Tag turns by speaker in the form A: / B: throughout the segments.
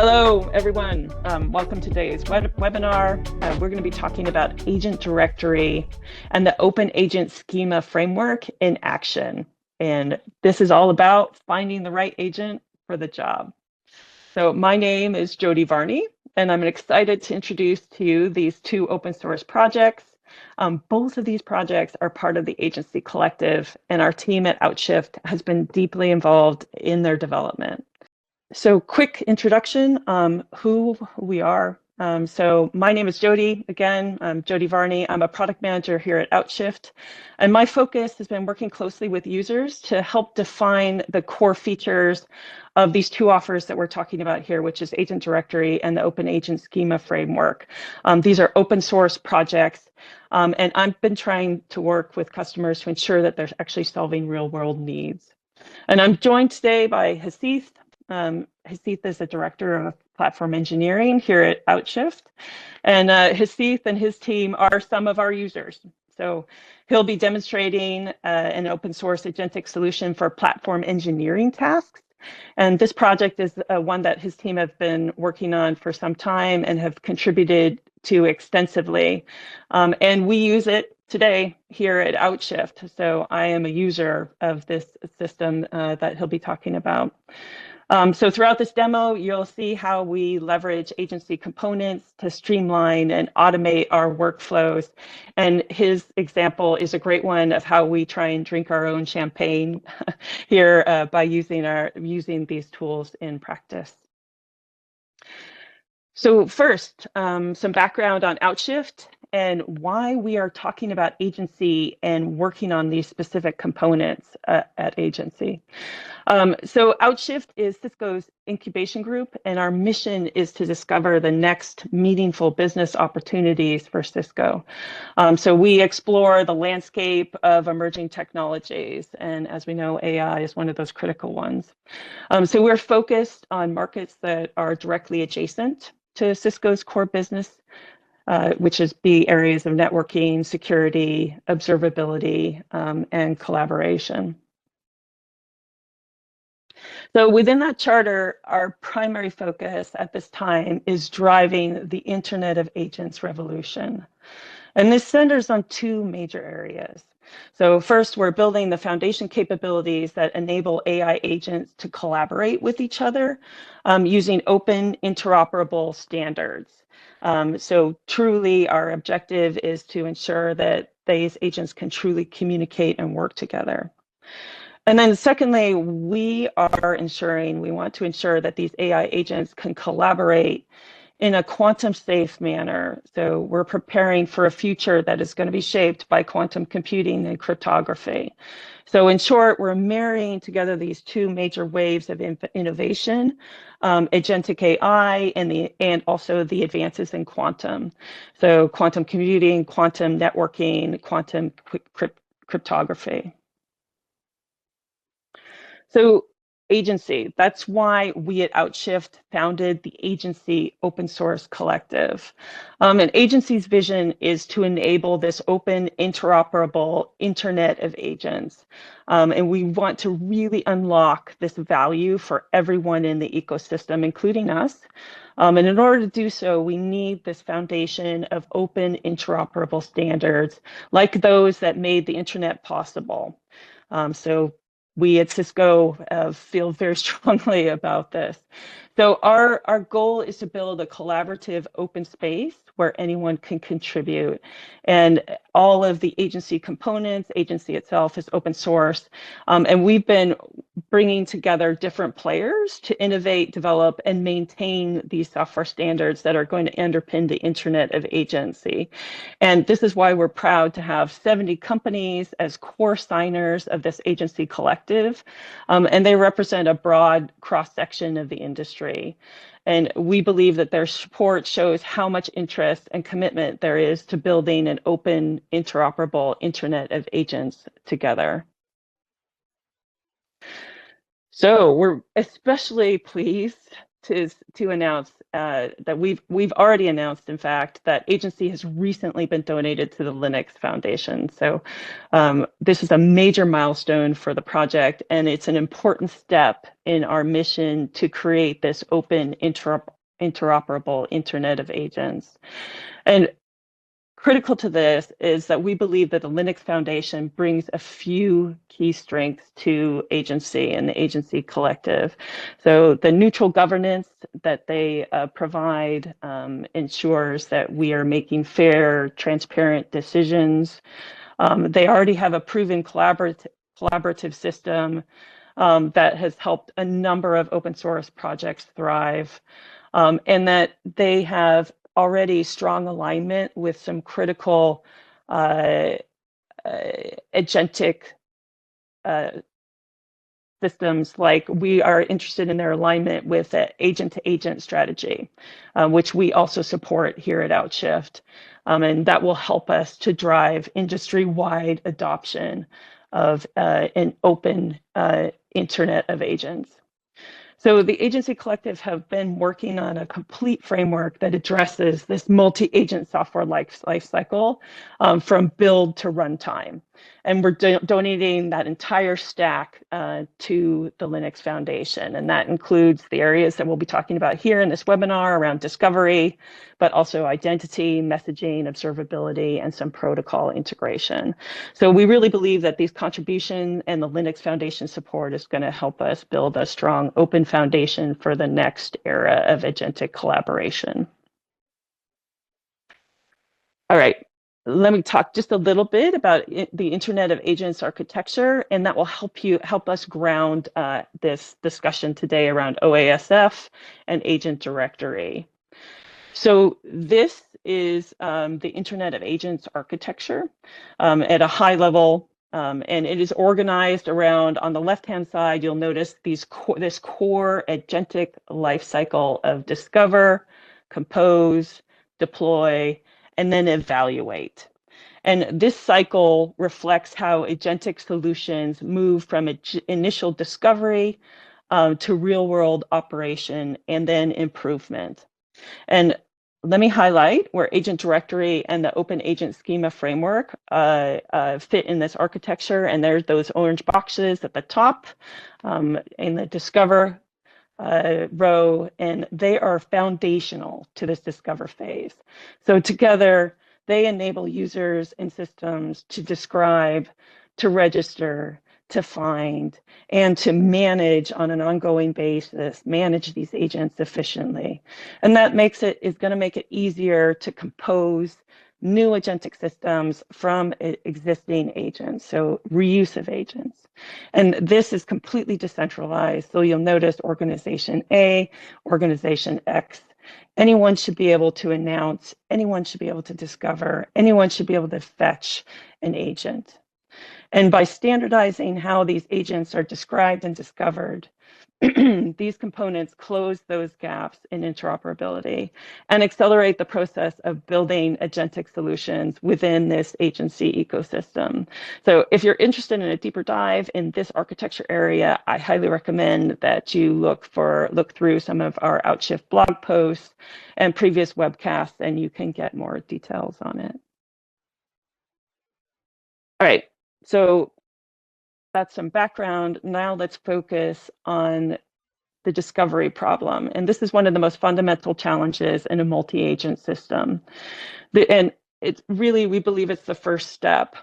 A: Hello, everyone. Welcome to today's webinar. We're going to be talking about Agent Directory and the Open Agent Schema framework in action. And this is all about finding the right agent for the job. So my name is Jody Varney, and I'm excited to introduce to you these two open source projects. Both of these projects are part of the Agency Collective, and our team at Outshift has been deeply involved in their development. So quick introduction, who we are. So my name is Jody. Again, I'm Jody Varney. I'm a product manager here at Outshift. And my focus has been working closely with users to help define the core features of these two offers that we're talking about here, which is Agent Directory and the Open Agent Schema framework. These are open source projects. And I've been trying to work with customers to ensure that they're actually solving real world needs. And I'm joined today by Hasith. Hasith is the director of platform engineering here at Outshift. And Hasith and his team are some of our users. So he'll be demonstrating an open source agentic solution for platform engineering tasks. And this project is one that his team have been working on for some time and have contributed to extensively. And we use it today here at Outshift. So I am a user of this system that he'll be talking about. So throughout this demo, you'll see how we leverage agency components to streamline and automate our workflows. And his example is a great one of how we try and drink our own champagne here by using these tools in practice. So first, some background on Outshift and why we are talking about agency and working on these specific components at agency. So Outshift is Cisco's incubation group, and our mission is to discover the next meaningful business opportunities for Cisco. So we explore the landscape of emerging technologies, and as we know, AI is one of those critical ones. So we're focused on markets that are directly adjacent to Cisco's core business, which is the areas of networking, security, observability, and collaboration. So within that charter, our primary focus at this time is driving the Internet of Agents revolution. And this centers on two major areas. So first, we're building the foundation capabilities that enable AI agents to collaborate with each other using open interoperable standards. So truly, our objective is to ensure that these agents can truly communicate and work together. And then secondly, we want to ensure that these AI agents can collaborate in a quantum safe manner. So we're preparing for a future that is going to be shaped by quantum computing and cryptography. So in short, we're marrying together these two major waves of innovation, agentic AI and also the advances in quantum. So quantum computing, quantum networking, quantum cryptography. So agency, that's why we at Outshift founded the Agency Open Source Collective. And agency's vision is to enable this open, interoperable Internet of Agents. And we want to really unlock this value for everyone in the ecosystem, including us. And in order to do so, we need this foundation of open, interoperable standards like those that made the Internet possible. So we at Cisco feel very strongly about this. So our goal is to build a collaborative open space where anyone can contribute. And all of the agency components, agency itself is open source. And we've been bringing together different players to innovate, develop, and maintain these software standards that are going to underpin the Internet of Agency. And this is why we're proud to have 70 companies as core signers of this agency collective. And they represent a broad cross-section of the industry. And we believe that their support shows how much interest and commitment there is to building an open, interoperable Internet of Agents together. So we're especially pleased to announce that we've already announced, in fact, that agency has recently been donated to the Linux Foundation. So this is a major milestone for the project, and it's an important step in our mission to create this open, interoperable Internet of Agents. And critical to this is that we believe that the Linux Foundation brings a few key strengths to agency and the agency collective. So the neutral governance that they provide ensures that we are making fair, transparent decisions. They already have a proven collaborative system that has helped a number of open source projects thrive, and that they have already strong alignment with some critical agentic systems. Like, we are interested in their alignment with the agent-to-agent strategy, which we also support here at Outshift. And that will help us to drive industry-wide adoption of an open Internet of Agents. So the Agency Collective have been working on a complete framework that addresses this multi-agent software life cycle from build to runtime. And we're donating that entire stack to the Linux Foundation. And that includes the areas that we'll be talking about here in this webinar around discovery, but also identity, messaging, observability, and some protocol integration. So we really believe that these contributions and the Linux Foundation support is going to help us build a strong open foundation for the next era of agentic collaboration. All right, let me talk just a little bit about the Internet of Agents architecture, and that will help us ground this discussion today around OASF and Agent Directory. So this is the Internet of Agents architecture at a high level, and it is organized around, on the left-hand side, you'll notice this core agentic lifecycle of discover, compose, deploy, and then evaluate. And this cycle reflects how agentic solutions move from initial discovery to real-world operation and then improvement. And let me highlight where Agent Directory and the Open Agent Schema framework fit in this architecture. And there's those orange boxes at the top in the Discover row, and they are foundational to this Discover phase. So together, they enable users and systems to describe, to register, to find, and to manage on an ongoing basis, manage these agents efficiently. And that is going to make it easier to compose new agentic systems from existing agents, so reuse of agents. And this is completely decentralized. So you'll notice organization A, organization X. Anyone should be able to announce, anyone should be able to discover, anyone should be able to fetch an agent. And by standardizing how these agents are described and discovered, these components close those gaps in interoperability and accelerate the process of building agentic solutions within this agency ecosystem. So if you're interested in a deeper dive in this architecture area, I highly recommend that you look through some of our Outshift blog posts and previous webcasts, and you can get more details on it. All right, so that's some background. Now let's focus on the discovery problem. And this is one of the most fundamental challenges in a multi-agent system. And it's really, we believe it's the first step.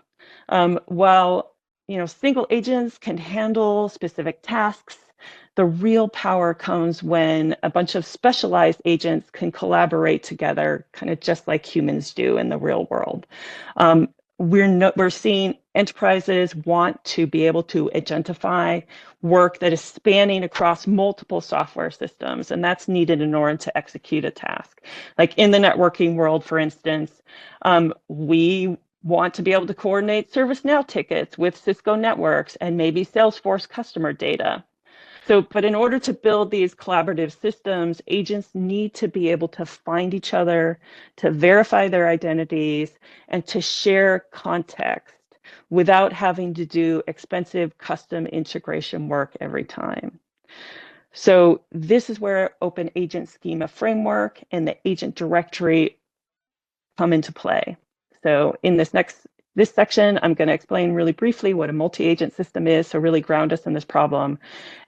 A: While single agents can handle specific tasks, the real power comes when a bunch of specialized agents can collaborate together, kind of just like humans do in the real world. We're seeing enterprises want to be able to agentify work that is spanning across multiple software systems, and that's needed in order to execute a task. Like in the networking world, for instance, we want to be able to coordinate ServiceNow tickets with Cisco networks and maybe Salesforce customer data. But in order to build these collaborative systems, agents need to be able to find each other, to verify their identities, and to share context without having to do expensive custom integration work every time. So this is where Open Agent Schema Framework and the Agent Directory come into play. So in this section, I'm going to explain really briefly what a multi-agent system is, so really ground us in this problem,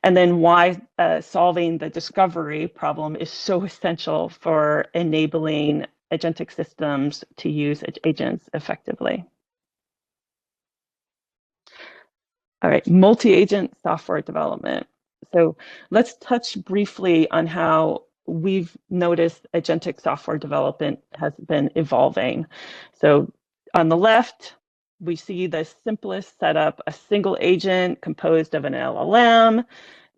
A: and then why solving the discovery problem is so essential for enabling agentic systems to use agents effectively. All right, multi-agent software development. So let's touch briefly on how we've noticed agentic software development has been evolving. So on the left, we see the simplest setup, a single agent composed of an LLM.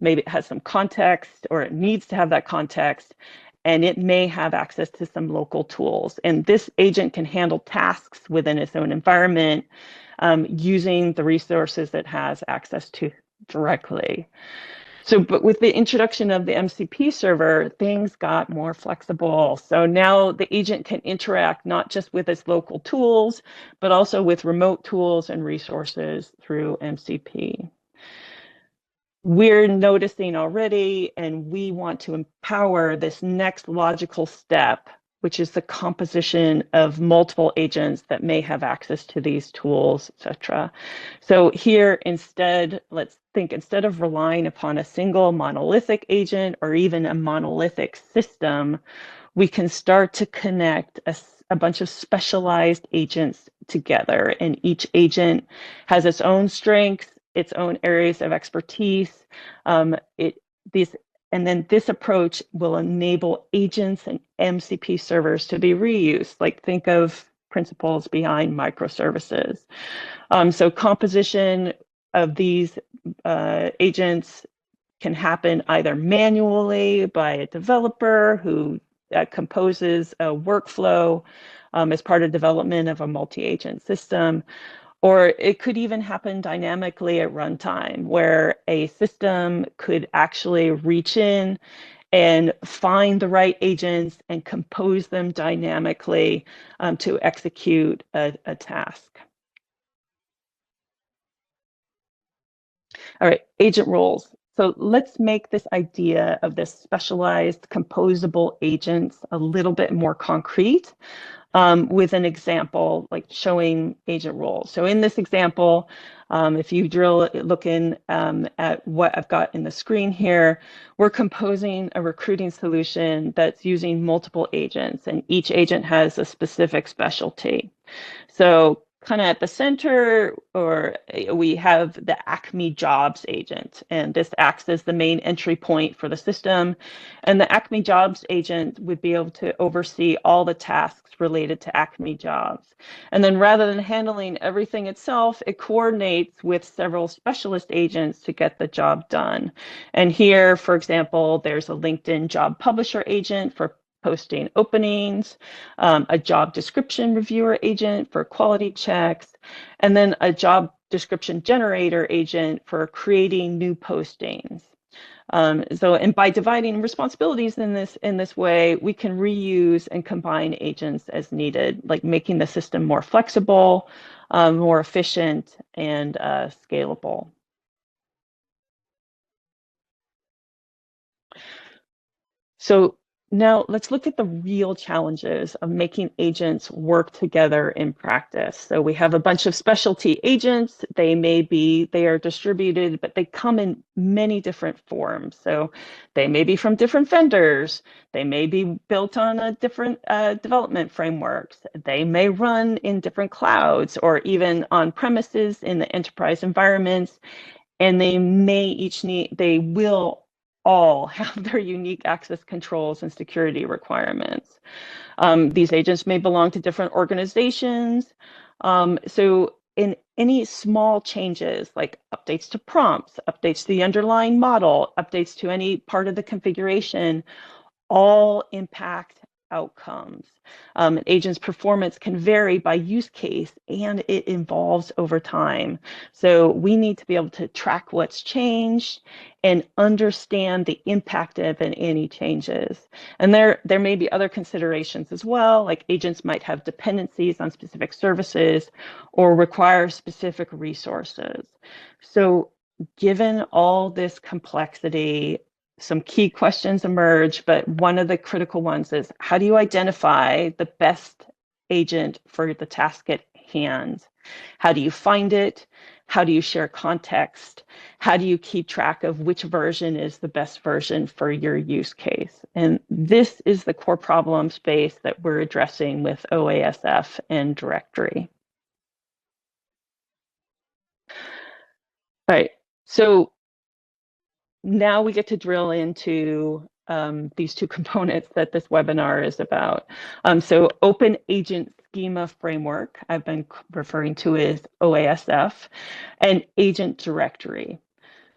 A: Maybe it has some context, or it needs to have that context, and it may have access to some local tools. And this agent can handle tasks within its own environment, using the resources it has access to directly. So, but with the introduction of the MCP server, things got more flexible. So now the agent can interact not just with its local tools, but also with remote tools and resources through MCP. We're noticing already, and we want to empower this next logical step, which is the composition of multiple agents that may have access to these tools, etc. So here, instead, let's think, instead of relying upon a single monolithic agent or even a monolithic system, we can start to connect a bunch of specialized agents together, and each agent has its own strengths, its own areas of expertise. And then this approach will enable agents and MCP servers to be reused. Like, think of principles behind microservices. So composition of these agents can happen either manually by a developer who composes a workflow as part of development of a multi-agent system, or it could even happen dynamically at runtime, where a system could actually reach in and find the right agents and compose them dynamically to execute a task. All right, agent roles. So let's make this idea of this specialized composable agents a little bit more concrete. With an example, like showing agent roles. So in this example, if you look in at what I've got in the screen here, we're composing a recruiting solution that's using multiple agents, and each agent has a specific specialty. So kind of at the center, or we have the Acme Jobs agent, and this acts as the main entry point for the system. And the Acme Jobs agent would be able to oversee all the tasks related to Acme Jobs. And then rather than handling everything itself, it coordinates with several specialist agents to get the job done. And here, for example, there's a LinkedIn job publisher agent for posting openings, a job description reviewer agent for quality checks, and then a job description generator agent for creating new postings. And by dividing responsibilities in this way, we can reuse and combine agents as needed, like making the system more flexible, more efficient, and scalable. So now let's look at the real challenges of making agents work together in practice. So we have a bunch of specialty agents. They are distributed, but they come in many different forms. So they may be from different vendors. They may be built on a different development frameworks. They may run in different clouds or even on premises in the enterprise environments. And they will all have their unique access controls and security requirements. These agents may belong to different organizations. So in any small changes, like updates to prompts, updates to the underlying model, updates to any part of the configuration, all impact outcomes. An agent's performance can vary by use case, and it evolves over time. So we need to be able to track what's changed and understand the impact of any changes. And there may be other considerations as well, like agents might have dependencies on specific services or require specific resources. So given all this complexity, some key questions emerge, but one of the critical ones is, how do you identify the best agent for the task at hand? How do you find it? How do you share context? How do you keep track of which version is the best version for your use case? And this is the core problem space that we're addressing with OASF and directory. All right, so now we get to drill into these two components that this webinar is about. So Open Agent Schema Framework, I've been referring to as OASF, and Agent Directory.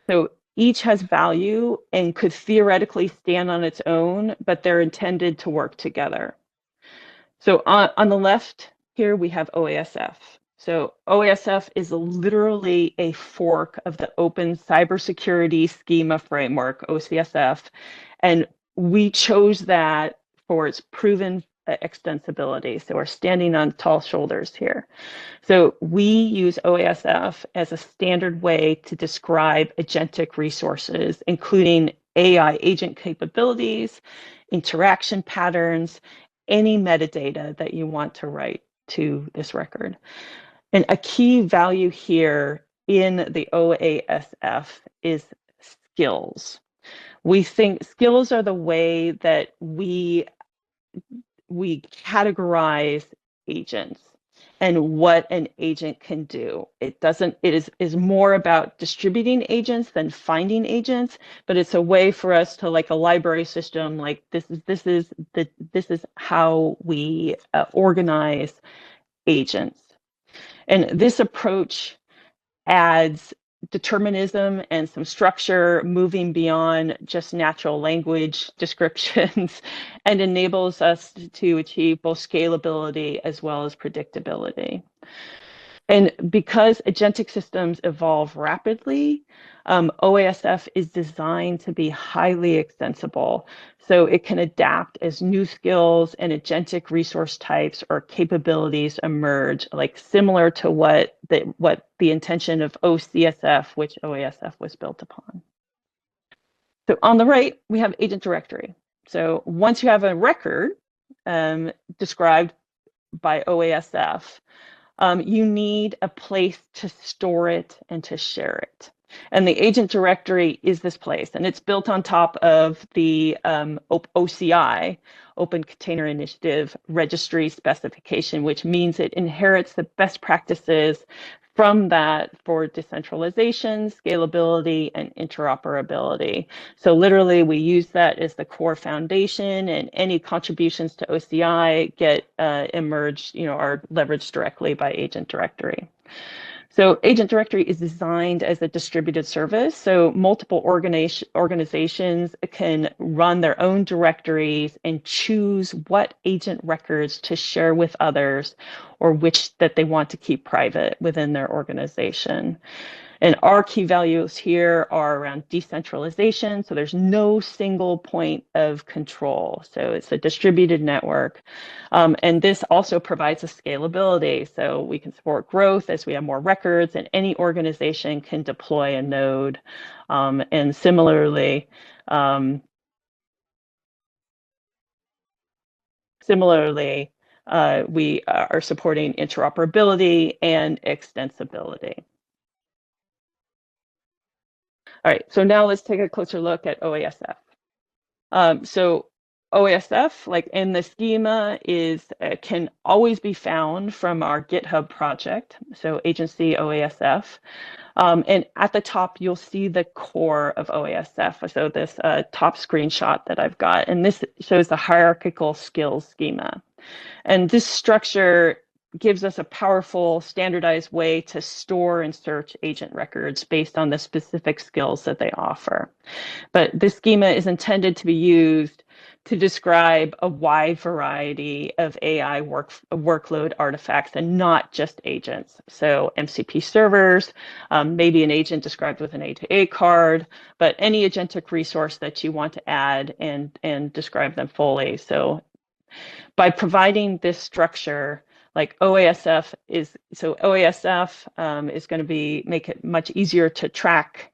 A: So each has value and could theoretically stand on its own, but they're intended to work together. So on the left here, we have OASF. So OASF is literally a fork of the Open Cybersecurity Schema Framework, OCSF, and we chose that for its proven extensibility. So we're standing on tall shoulders here. So we use OASF as a standard way to describe agentic resources, including AI agent capabilities, interaction patterns, any metadata that you want to write to this record. And a key value here in the OASF is skills. We think skills are the way that we categorize agents and what an agent can do. It is more about distributing agents than finding agents, but it's a way for us to, like a library system, like this is how we organize agents. And this approach adds determinism and some structure, moving beyond just natural language descriptions, and enables us to achieve both scalability as well as predictability. And because agentic systems evolve rapidly, OASF is designed to be highly extensible. So it can adapt as new skills and agentic resource types or capabilities emerge, like similar to what the intention of OCSF, which OASF was built upon. So on the right, we have agent directory. So once you have a record described by OASF, you need a place to store it and to share it. And the agent directory is this place, and it's built on top of the OCI, Open Container Initiative registry specification, which means it inherits the best practices from that for decentralization, scalability, and interoperability. So literally, we use that as the core foundation, and any contributions to OCI get emerged, are leveraged directly by Agent Directory. So Agent Directory is designed as a distributed service. So multiple organizations can run their own directories and choose what agent records to share with others, or which that they want to keep private within their organization. And our key values here are around decentralization. So there's no single point of control. So it's a distributed network. And this also provides a scalability. So we can support growth as we have more records, and any organization can deploy a node. And similarly, we are supporting interoperability and extensibility. All right, so now let's take a closer look at OASF. So OASF, like in the schema, can always be found from our GitHub project, so AGNTCY OASF. And at the top, you'll see the core of OASF. So this top screenshot that I've got, and this shows the hierarchical skills schema. And this structure gives us a powerful, standardized way to store and search agent records based on the specific skills that they offer. But this schema is intended to be used to describe a wide variety of AI workload artifacts, and not just agents. So MCP servers, maybe an agent described with an A2A card, but any agentic resource that you want to add and describe them fully. So by providing this structure, like OASF is going to make it much easier to track,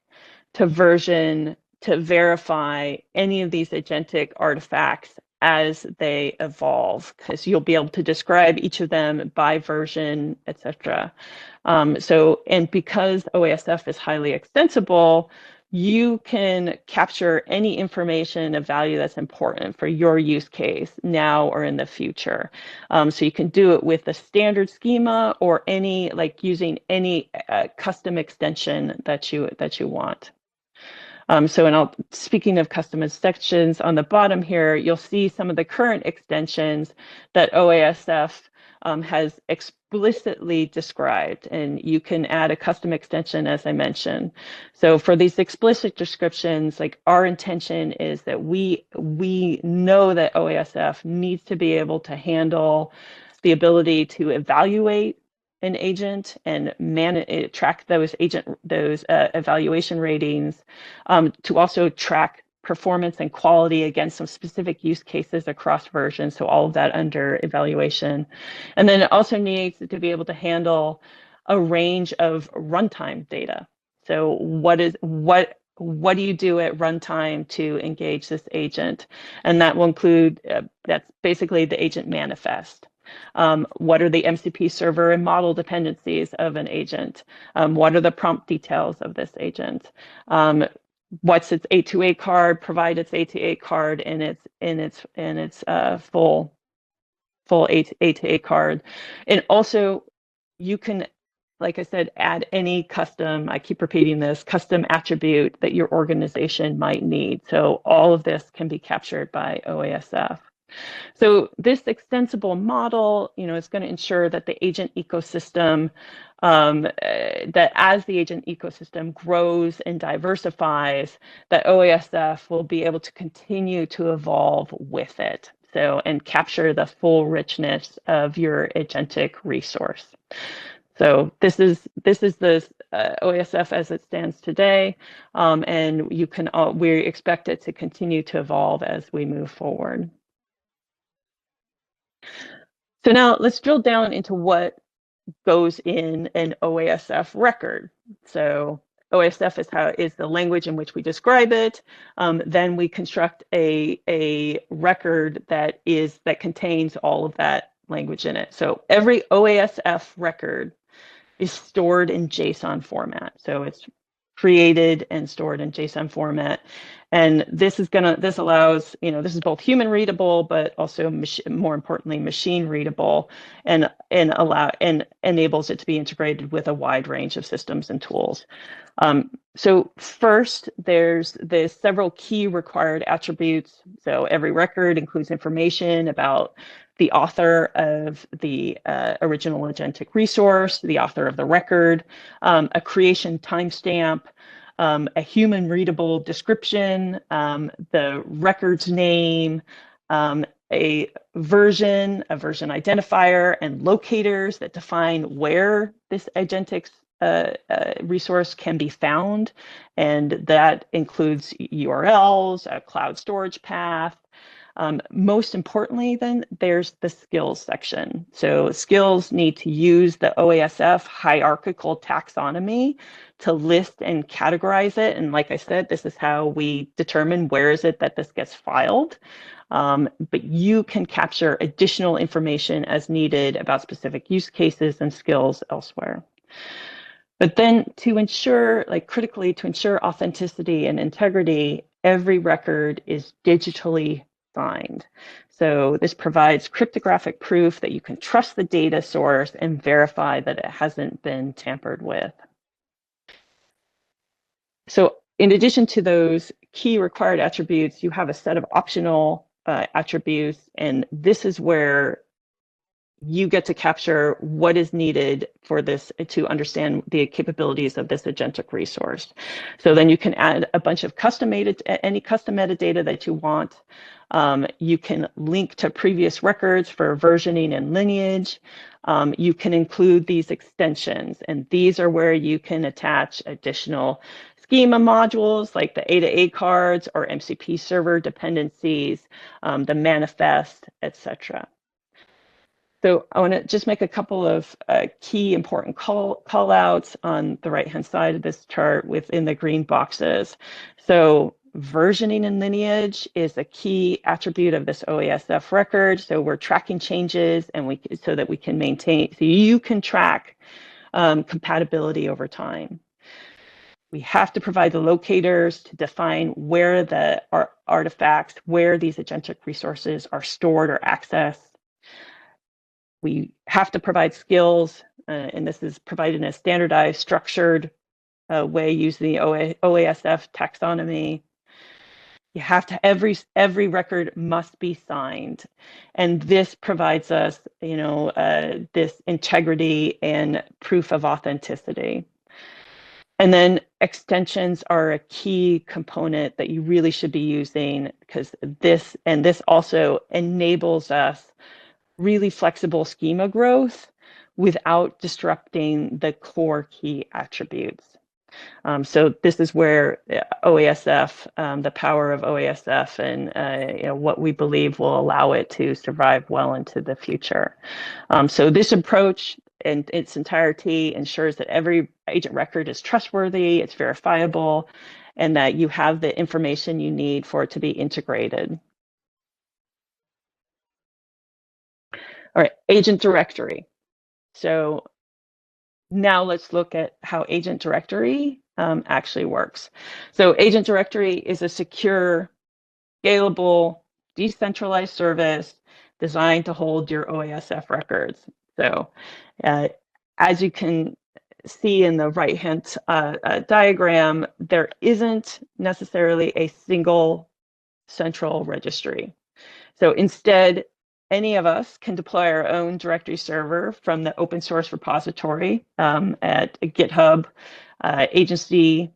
A: to version, to verify any of these agentic artifacts as they evolve, because you'll be able to describe each of them by version, etc. And because OASF is highly extensible, you can capture any information of value that's important for your use case now or in the future. So you can do it with a standard schema or any, like using any custom extension that you want. Speaking of custom extensions, on the bottom here, you'll see some of the current extensions that OASF has explicitly described, and you can add a custom extension, as I mentioned. So for these explicit descriptions, like our intention is that we know that OASF needs to be able to handle the ability to evaluate an agent and track those evaluation ratings, to also track performance and quality against some specific use cases across versions. So all of that under evaluation. And then it also needs to be able to handle a range of runtime data. So what do you do at runtime to engage this agent? And that will include, that's basically the agent manifest. What are the MCP server and model dependencies of an agent? What are the prompt details of this agent? What's its A2A card? Provide its A2A card in its full A2A card. And also, you can, like I said, add any custom, I keep repeating this, custom attribute that your organization might need. So all of this can be captured by OASF. So this extensible model, is going to ensure that the agent ecosystem, that as the agent ecosystem grows and diversifies, that OASF will be able to continue to evolve with it. So, and capture the full richness of your agentic resource. So this is the OASF as it stands today, and we expect it to continue to evolve as we move forward. So now let's drill down into what goes in an OASF record. So OASF is the language in which we describe it. Then we construct a record that contains all of that language in it. So every OASF record is stored in JSON format. So it's created and stored in JSON format. And this allows, this is both human readable, but also more importantly, machine readable, and enables it to be integrated with a wide range of systems and tools. So first, there's several key required attributes. So every record includes information about the author of the original agentic resource, the author of the record, a creation timestamp, a human readable description, the record's name, a version identifier, and locators that define where this agentic resource can be found. And that includes URLs, a cloud storage path. Most importantly, then, there's the skills section. So skills need to use the OASF hierarchical taxonomy to list and categorize it. And like I said, this is how we determine where is it that this gets filed. But you can capture additional information as needed about specific use cases and skills elsewhere. But then critically to ensure authenticity and integrity, every record is digitally signed. So this provides cryptographic proof that you can trust the data source and verify that it hasn't been tampered with. So in addition to those key required attributes, you have a set of optional attributes, and this is where you get to capture what is needed for this to understand the capabilities of this agentic resource. So then you can add a bunch of any custom metadata that you want. You can link to previous records for versioning and lineage. You can include these extensions, and these are where you can attach additional schema modules like the A2A cards or MCP server dependencies, the manifest, etc. So I want to just make a couple of key important call outs on the right-hand side of this chart within the green boxes. So versioning and lineage is a key attribute of this OASF record. So we're tracking changes and so that we can maintain, so you can track compatibility over time. We have to provide the locators to define where the artifacts, where these agentic resources are stored or accessed. We have to provide skills, and this is provided in a standardized, structured way using the OASF taxonomy. You have to, every record must be signed, and this provides us, this integrity and proof of authenticity. And then extensions are a key component that you really should be using, because this also enables us really flexible schema growth without disrupting the core key attributes. So this is where OASF, the power of OASF, and what we believe will allow it to survive well into the future. So this approach in its entirety ensures that every agent record is trustworthy, it's verifiable, and that you have the information you need for it to be integrated. All right, agent directory. So now let's look at how agent directory actually works. So agent directory is a secure, scalable, decentralized service designed to hold your OASF records. So as you can see in the right-hand diagram, there isn't necessarily a single central registry. So instead, any of us can deploy our own directory server from the open source repository at GitHub agency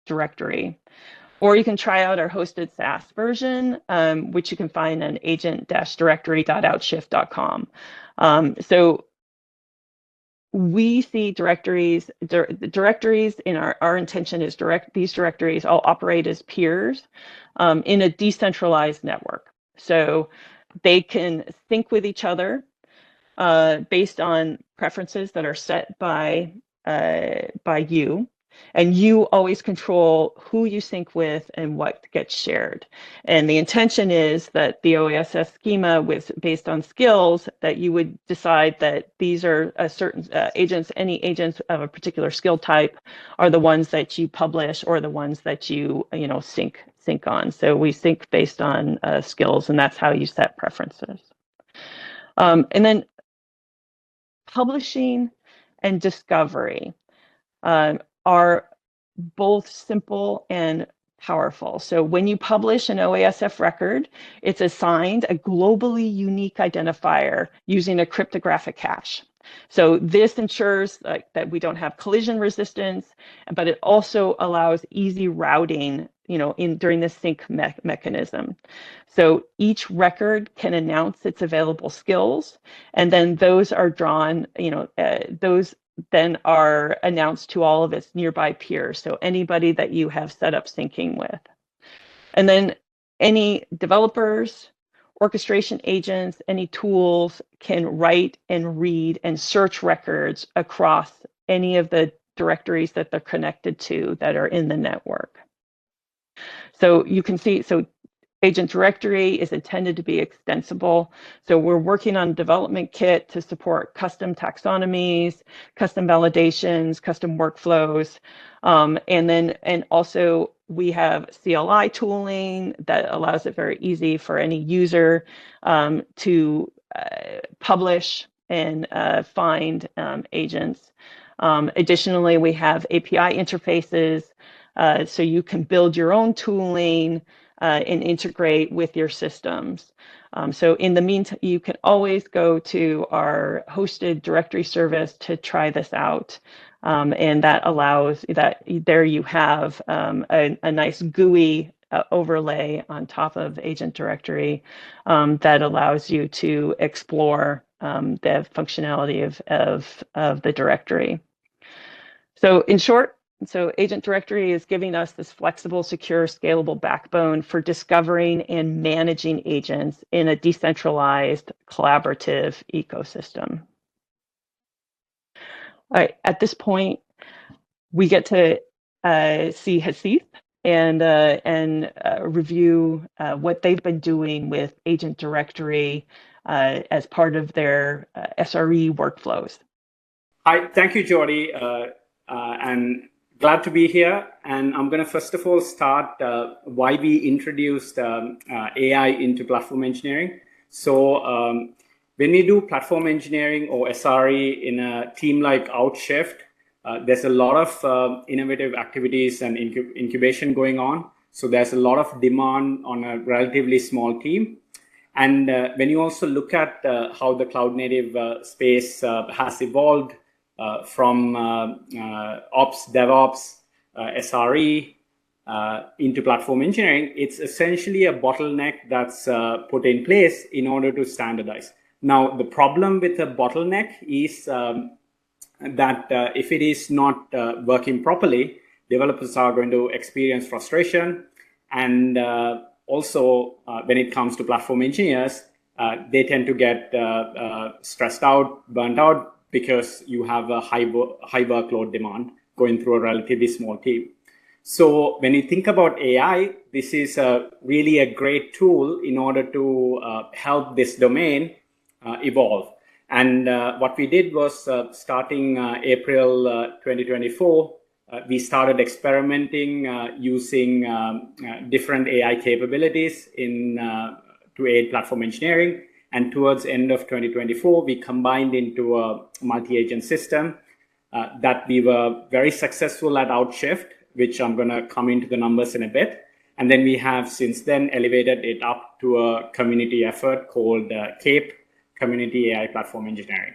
A: directory. Or you can try out our hosted SaaS version, which you can find on agent-directory.outshift.com. So we see directories in our intention is these directories all operate as peers in a decentralized network. So they can sync with each other based on preferences that are set by you. And you always control who you sync with and what gets shared. And the intention is that the OASF schema was based on skills, that you would decide that these are a certain agents, any agents of a particular skill type are the ones that you publish or the ones that you sync on. So we sync based on skills, and that's how you set preferences. And then publishing and discovery are both simple and powerful. So when you publish an OASF record, it's assigned a globally unique identifier using a cryptographic hash. So this ensures that we don't have collision resistance, but it also allows easy routing, during the sync mechanism. So each record can announce its available skills, and then those are drawn, those then are announced to all of its nearby peers. So anybody that you have set up syncing with. And then any developers, orchestration agents, any tools can write and read and search records across any of the directories that they're connected to that are in the network. So you can see, Agent Directory is intended to be extensible. So we're working on a development kit to support custom taxonomies, custom validations, custom workflows. And also we have CLI tooling that allows it very easy for any user to publish and find agents. Additionally, we have API interfaces so you can build your own tooling and integrate with your systems. So in the meantime, you can always go to our hosted directory service to try this out. And that allows that there you have a nice GUI overlay on top of Agent Directory that allows you to explore the functionality of the directory. So in short, Agent Directory is giving us this flexible, secure, scalable backbone for discovering and managing agents in a decentralized, collaborative ecosystem. All right, at this point, we get to see Hasith and review what they've been doing with Agent Directory as part of their SRE workflows.
B: Hi, thank you, Jody, and glad to be here. And I'm going to first of all start why we introduced AI into platform engineering. So when we do platform engineering or SRE in a team like OutShift, there's a lot of innovative activities and incubation going on. So there's a lot of demand on a relatively small team. And when you also look at how the cloud native space has evolved from ops, DevOps, SRE into platform engineering, it's essentially a bottleneck that's put in place in order to standardize. Now, the problem with a bottleneck is that if it is not working properly, developers are going to experience frustration. And also, when it comes to platform engineers, they tend to get stressed out, burnt out, because you have a high workload demand going through a relatively small team. So when you think about AI, this is really a great tool in order to help this domain evolve. And what we did was starting April 2024, we started experimenting using different AI capabilities to aid platform engineering. And towards the end of 2024, we combined into a multi-agent system that we were very successful at OutShift, which I'm going to come into the numbers in a bit. And then we have since then elevated it up to a community effort called CAPE, Community AI Platform Engineering.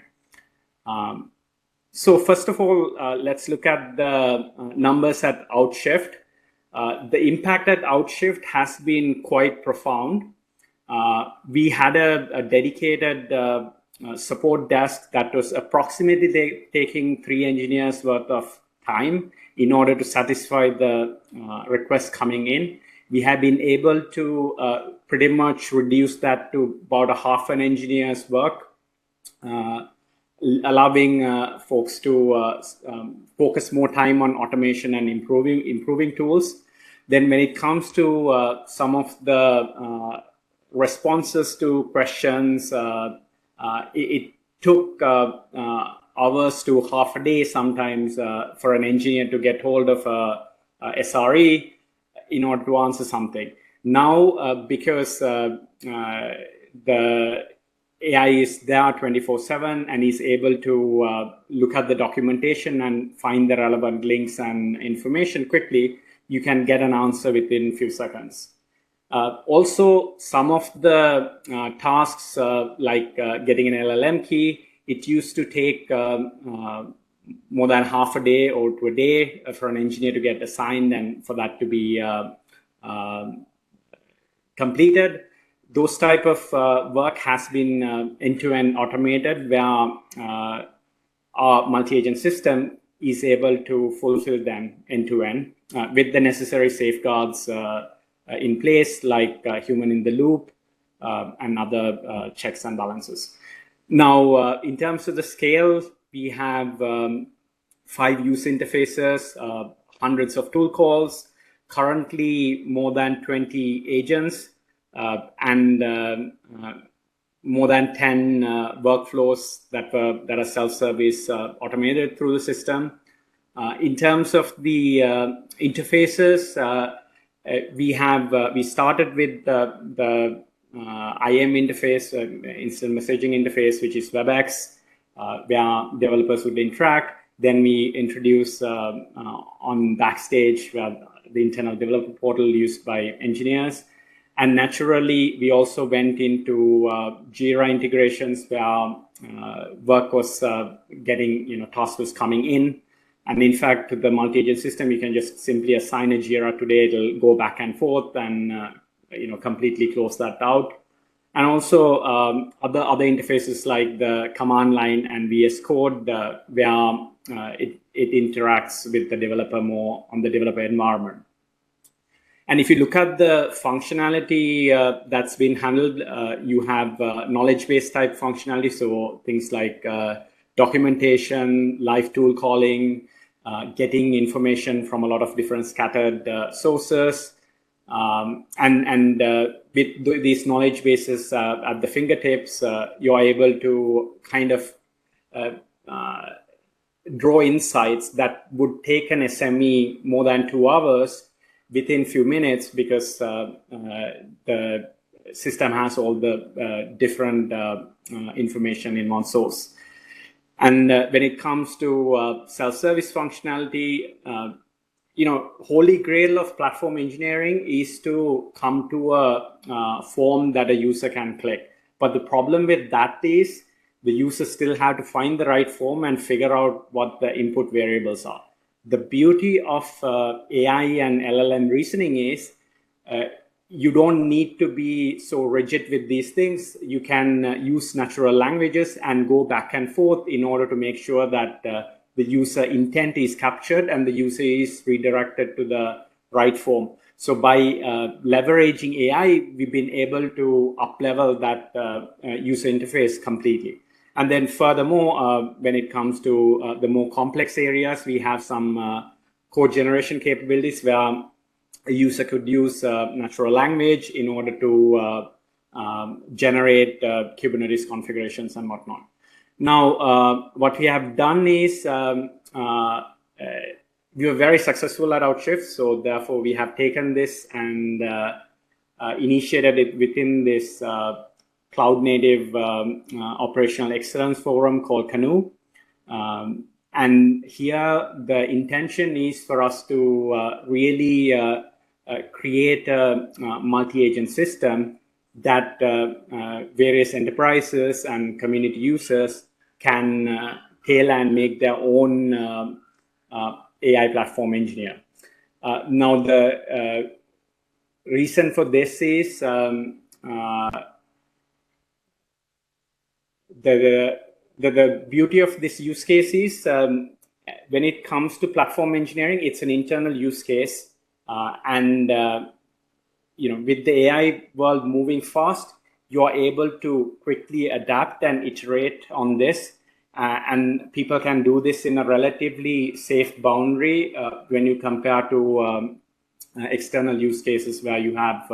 B: So first of all, let's look at the numbers at OutShift. The impact at OutShift has been quite profound. We had a dedicated support desk that was approximately taking 3 engineers worth of time in order to satisfy the requests coming in. We have been able to pretty much reduce that to about a half an engineer's work, allowing folks to focus more time on automation and improving tools. Then when it comes to some of the responses to questions, it took hours to half a day sometimes for an engineer to get hold of a SRE in order to answer something. Now, because the AI is there 24/7 and is able to look at the documentation and find the relevant links and information quickly, you can get an answer within a few seconds. Also, some of the tasks like getting an LLM key, it used to take more than half a day or to a day for an engineer to get assigned and for that to be completed. Those type of work has been end-to-end automated, where our multi-agent system is able to fulfill them end-to-end with the necessary safeguards in place, like human in the loop and other checks and balances. Now, in terms of the scale, we have 5 user interfaces, hundreds of tool calls, currently more than 20 agents, and more than 10 workflows that are self-service automated through the system. In terms of the interfaces, we started with the IM interface, instant messaging interface, which is WebEx, where developers would interact. Then we introduce on Backstage, the internal developer portal used by engineers. And naturally, we also went into Jira integrations, where work was getting, tasks was coming in. And in fact, the multi-agent system, you can just simply assign a Jira today. It'll go back and forth and completely close that out. And also other interfaces like the command line and VS Code, where it interacts with the developer more on the developer environment. And if you look at the functionality that's been handled, you have knowledge-based type functionality. So things like documentation, live tool calling, getting information from a lot of different scattered sources. With these knowledge bases at the fingertips, you're able to kind of draw insights that would take an SME more than 2 hours within few minutes, because the system has all the different information in one source. And when it comes to self-service functionality, holy grail of platform engineering is to come to a form that a user can click. But the problem with that is the users still have to find the right form and figure out what the input variables are. The beauty of AI and LLM reasoning is you don't need to be so rigid with these things. You can use natural languages and go back and forth in order to make sure that the user intent is captured and the user is redirected to the right form. So by leveraging AI, we've been able to up-level that user interface completely. And then furthermore, when it comes to the more complex areas, we have some code generation capabilities where a user could use natural language in order to generate Kubernetes configurations and whatnot. Now, what we have done is we were very successful at Outshift, so therefore we have taken this and initiated it within this cloud-native operational excellence forum called Canoe. And here the intention is for us to really create a multi-agent system that various enterprises and community users can tailor and make their own AI platform engineer. Now, the reason for this is the beauty of this use case is when it comes to platform engineering, it's an internal use case. With the AI world moving fast, you are able to quickly adapt and iterate on this. And people can do this in a relatively safe boundary when you compare to external use cases where you have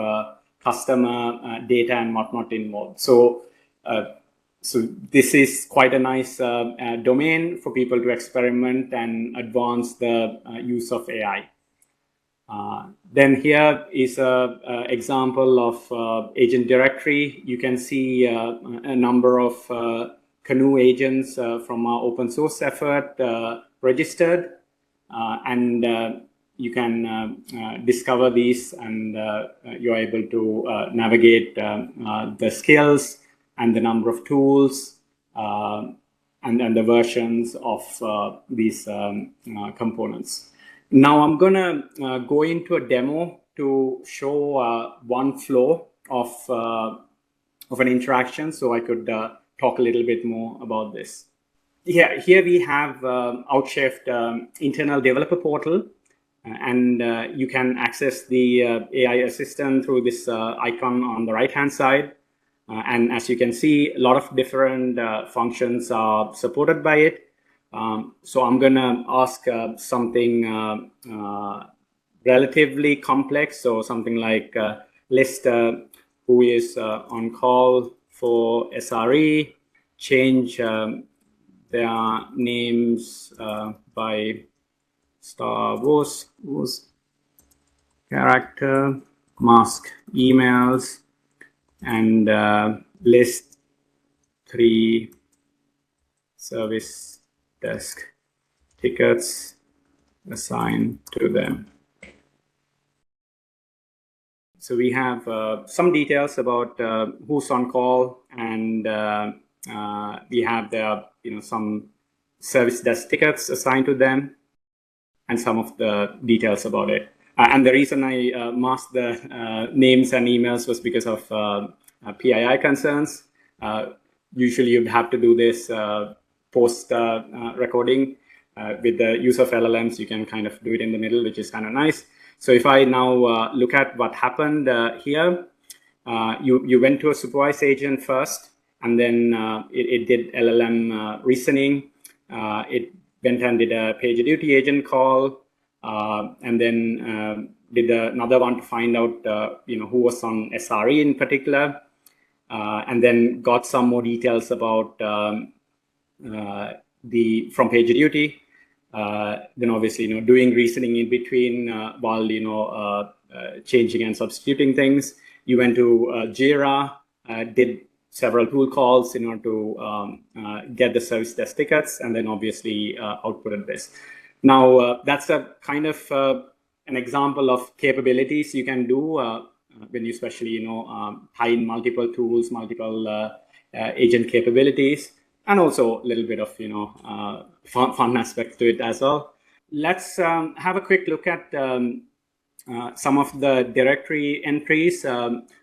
B: customer data and whatnot involved. So this is quite a nice domain for people to experiment and advance the use of AI. Then here is an example of Agent Directory. You can see a number of Canoe agents from our open source effort registered, and you can discover these, and you're able to navigate the skills and the number of tools and the versions of these components. Now I'm gonna go into a demo to show one flow of an interaction, so I could talk a little bit more about this. Here we have Outshift internal developer portal, and you can access the AI assistant through this icon on the right-hand side. And as you can see, a lot of different functions are supported by it. So I'm gonna ask something relatively complex, so something like list who is on call for SRE, change their names by Star Wars character, mask emails, and list 3 service desk tickets assigned to them. So we have some details about who's on call, and we have the some service desk tickets assigned to them, and some of the details about it. And the reason I masked the names and emails was because of PII concerns. Usually you'd have to do this post recording. With the use of LLMs, you can kind of do it in the middle, which is kind of nice. So if I now look at what happened here, you went to a supervised agent first, and then it did LLM reasoning. It went and did a PagerDuty agent call, and then did another one to find out who was on SRE in particular, and then got some more details about from PagerDuty. Then obviously doing reasoning in between while changing and substituting things. You went to Jira, did several tool calls in order to get the service desk tickets, and then obviously outputted this. Now that's a kind of an example of capabilities you can do when you especially tie in multiple tools, multiple agent capabilities, and also a little bit of fun aspects to it as well. Let's have a quick look at some of the directory entries.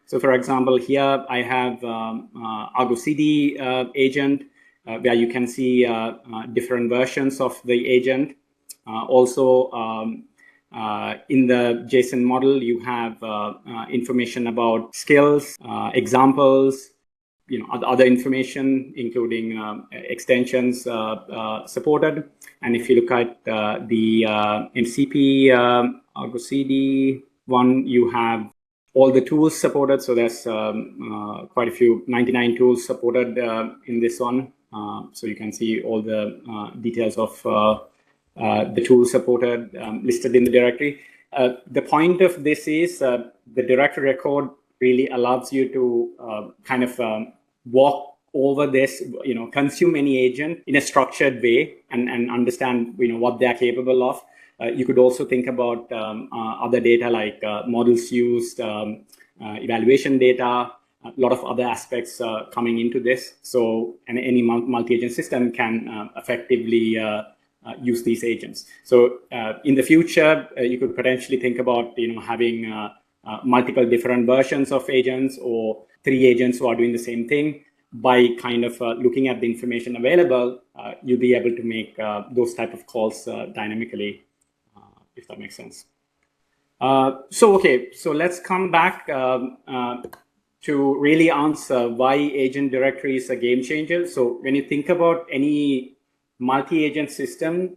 B: So for example, here I have Argo CD agent, where you can see different versions of the agent. Also, in the JSON model, you have information about skills, examples, other information, including extensions supported. And if you look at the MCP Argo CD one, you have all the tools supported. So there's quite a few, 99 tools supported in this one. So you can see all the details of the tools supported listed in the directory. The point of this is the directory record really allows you to kind of walk over this, consume any agent in a structured way and understand, what they're capable of. You could also think about other data like models used, evaluation data, a lot of other aspects coming into this. So any multi-agent system can effectively use these agents. So in the future, you could potentially think about having multiple different versions of agents or 3 agents who are doing the same thing. By kind of looking at the information available, you'll be able to make those type of calls dynamically, if that makes sense. So let's come back to really answer why agent directory is a game changer. So when you think about any multi-agent system,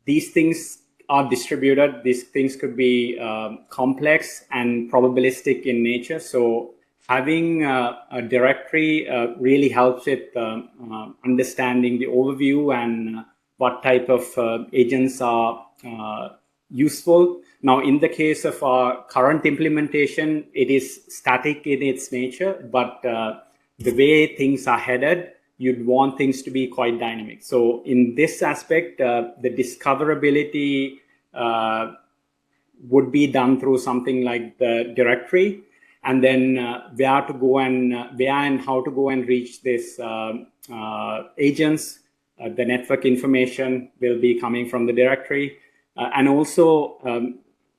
B: these things are distributed. These things could be complex and probabilistic in nature. So having a directory really helps with understanding the overview and what type of agents are useful. Now, in the case of our current implementation, it is static in its nature, but the way things are headed, you'd want things to be quite dynamic. So in this aspect, the discoverability would be done through something like the directory, and then where and how to go and reach this agents. The network information will be coming from the directory. And also,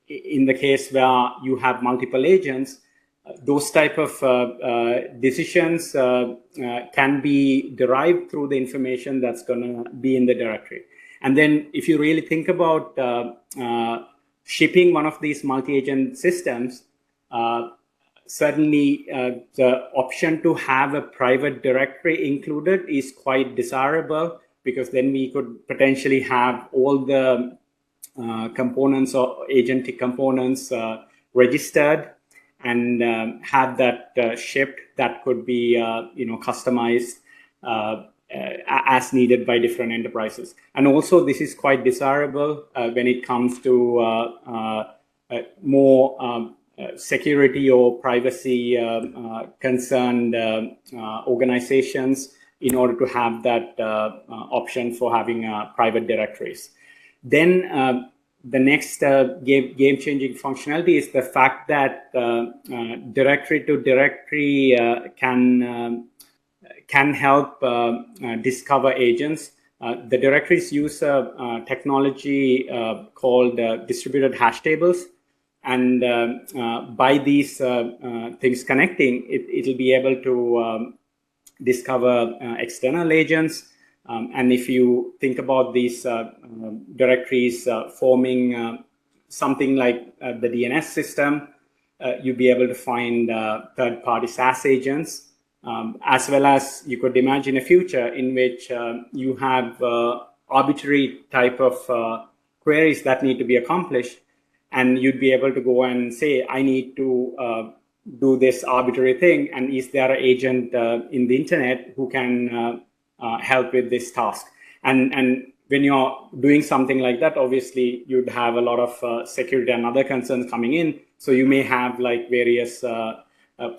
B: in the case where you have multiple agents, those type of decisions can be derived through the information that's going to be in the directory. And then if you really think about shipping one of these multi-agent systems, certainly the option to have a private directory included is quite desirable, because then we could potentially have all the components or agentic components registered and have that shipped that could be customized as needed by different enterprises. And also this is quite desirable when it comes to more security or privacy concerned organizations, in order to have that option for having private directories. Then the next game-changing functionality is the fact that directory to directory can help discover agents. The directories use a technology called distributed hash tables. And by these things connecting, it'll be able to discover external agents. And if you think about these directories forming something like the DNS system, you'll be able to find third-party SaaS agents as well as you could imagine a future in which you have arbitrary type of queries that need to be accomplished, and you'd be able to go and say, I need to do this arbitrary thing, and is there an agent in the internet who can help with this task? And when you're doing something like that, obviously you'd have a lot of security and other concerns coming in. So you may have like various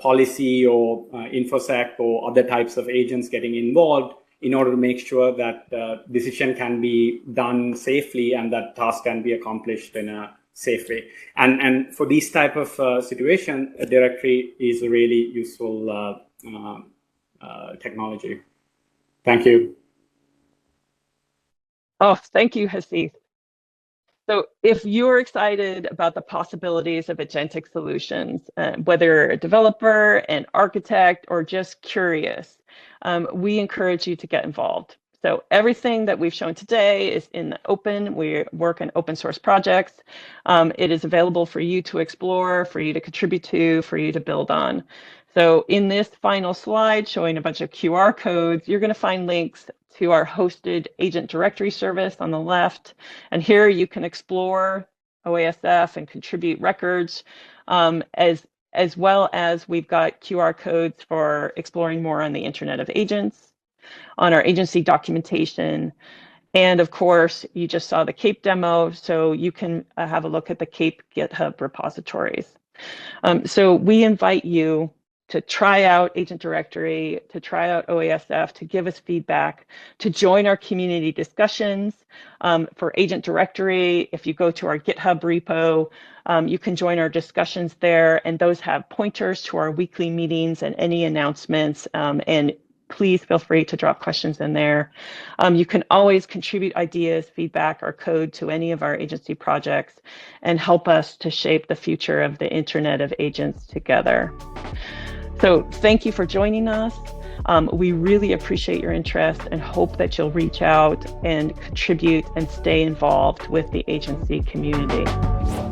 B: policy or infosec or other types of agents getting involved in order to make sure that decision can be done safely and that task can be accomplished in a safe way. And for these type of situation, a directory is a really useful technology. Thank you.
A: Oh, thank you, Hasith. So if you're excited about the possibilities of agentic solutions, whether you're a developer, an architect, or just curious, we encourage you to get involved. So everything that we've shown today is in the open. We work on open source projects. It is available for you to explore, for you to contribute to, for you to build on. So in this final slide showing a bunch of QR codes, you're going to find links to our hosted agent directory service on the left. And here you can explore OASF and contribute records, as well as we've got QR codes for exploring more on the Internet of Agents, on our agency documentation. And of course, you just saw the CAPE demo, so you can have a look at the CAPE GitHub repositories. So we invite you to try out Agent Directory, to try out OASF, to give us feedback, to join our community discussions. For Agent Directory, if you go to our GitHub repo, you can join our discussions there, and those have pointers to our weekly meetings and any announcements, and please feel free to drop questions in there. You can always contribute ideas, feedback, or code to any of our agency projects and help us to shape the future of the Internet of Agents together. So thank you for joining us. We really appreciate your interest and hope that you'll reach out and contribute and stay involved with the agency community.